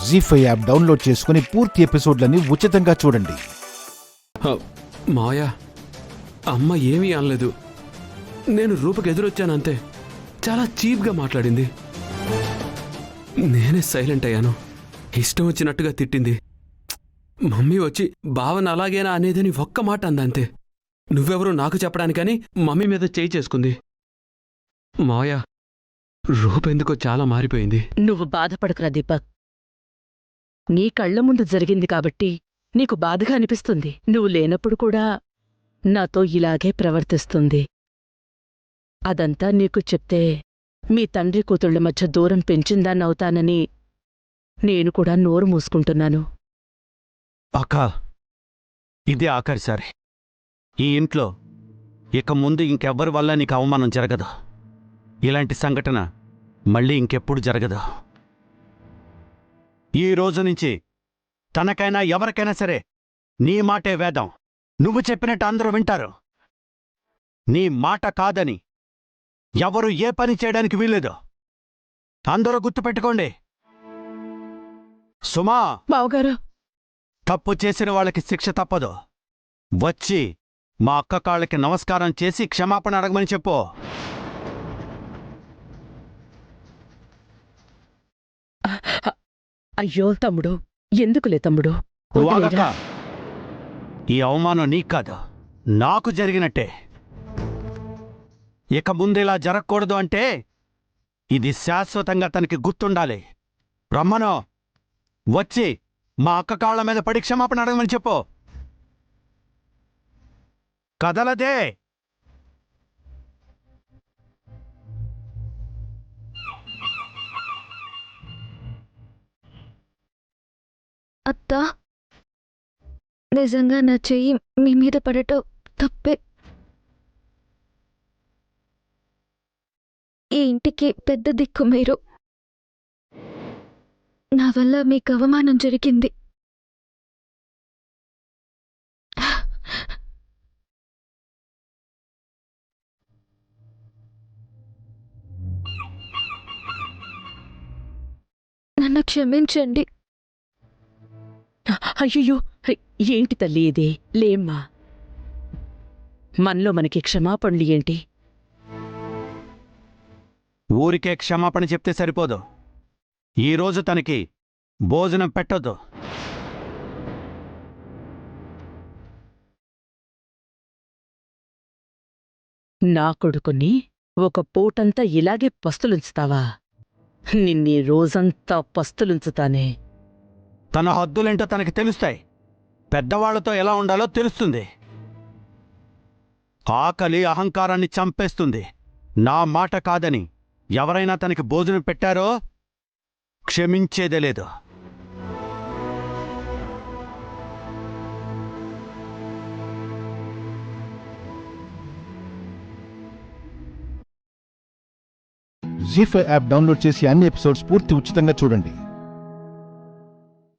జీ5 app download చేసుకుని పూర్తి ఎపిసోడ్లని ఉచితంగా చూడండి. మాయా, అమ్మ ఏమీ అనలేదు. నేను రూపకి ఎదురొచ్చానంతే. చాలా చీప్గా మాట్లాడింది. నేనే సైలెంట్ అయ్యాను. ఇష్టం వచ్చినట్టుగా తిట్టింది. మమ్మీ వచ్చి భావన అలాగేనా అనేదని ఒక్క మాట అందంతే. నువ్వెవరో నాకు చెప్పడానికని మమ్మీ మీద చేయి చేసుకుంది. మాయా, రూపెందుకో చాలా మారిపోయింది. నువ్వు బాధపడకురా దీపక్. నీ కళ్ల ముందు జరిగింది కాబట్టి నీకు బాధగా అనిపిస్తుంది. నువ్వు లేనప్పుడు కూడా నాతో ఇలాగే ప్రవర్తిస్తుంది. అదంతా నీకు చెప్తే మీ తండ్రి కూతుళ్ల మధ్య దూరం పెంచిందాన్నవుతానని నేను కూడా నోరు మూసుకుంటున్నాను. అక్కా, ఇదే ఆఖరిసారి. ఈ ఇంట్లో ఇక ముందు ఇంకెవ్వరి వల్ల నీకు అవమానం జరగదు. ఇలాంటి సంఘటన మళ్ళీ ఇంకెప్పుడు జరగదు. ఈ రోజు నుంచి తనకైనా ఎవరికైనా సరే నీ మాటే వేదం. నువ్వు చెప్పినట్టు అందరూ వింటారు. నీ మాట కాదని ఎవరు ఏ పని చేయడానికి వీల్లేదు. అందరూ గుర్తుపెట్టుకోండి. సుమా, బావగారు, తప్పు చేసిన వాళ్ళకి శిక్ష తప్పదు. వచ్చి మా అక్క కాళ్ళకి నమస్కారం చేసి క్షమాపణ అడగమని చెప్పు. అయ్యో తమ్ముడు, ఎందుకులే తమ్ముడు. వాగక్క, ఈ అవమానం నీకు కాదు, నాకు జరిగినట్టే. ఇక ముందిలా జరగకూడదు అంటే ఇది శాశ్వతంగా తనకి గుర్తుండాలి. రమ్మను, వచ్చి మా అక్క కాళ్ళ మీద పడి క్షమాపణ అడగమని చెప్పు. కదలదే. అత్తా, నిజంగా నా చెయ్యి మీ మీద పడటం తప్పే. ఈ ఇంటికి పెద్ద దిక్కు మీరు. నా వల్ల మీకు అవమానం జరిగింది. నన్ను క్షమించండి. అయ్యయ్యో, ఏంటి తల్లి ఇది? లేమ్మా, మనలో మనకి క్షమాపణలు ఏంటి? ఊరికే క్షమాపణ చెప్తే సరిపోదు. ఈరోజు తనకి భోజనం పెట్టొద్దు. నా కొడుకుని ఒక పూటంతా ఇలాగే పస్తులుంచుతావా? నిన్నీ రోజంతా పస్తులుంచుతానే. తన హద్దులేంటో తనకి తెలుస్తాయి. పెద్దవాళ్లతో ఎలా ఉండాలో తెలుస్తుంది. ఆకలి అహంకారాన్ని చంపేస్తుంది. నా మాట కాదని ఎవరైనా తనకి భోజనం పెట్టారో క్షమించేదే లేదు. జీ5 యాప్ డౌన్లోడ్ చేసి అన్ని ఎపిసోడ్స్ పూర్తి ఉచితంగా చూడండి.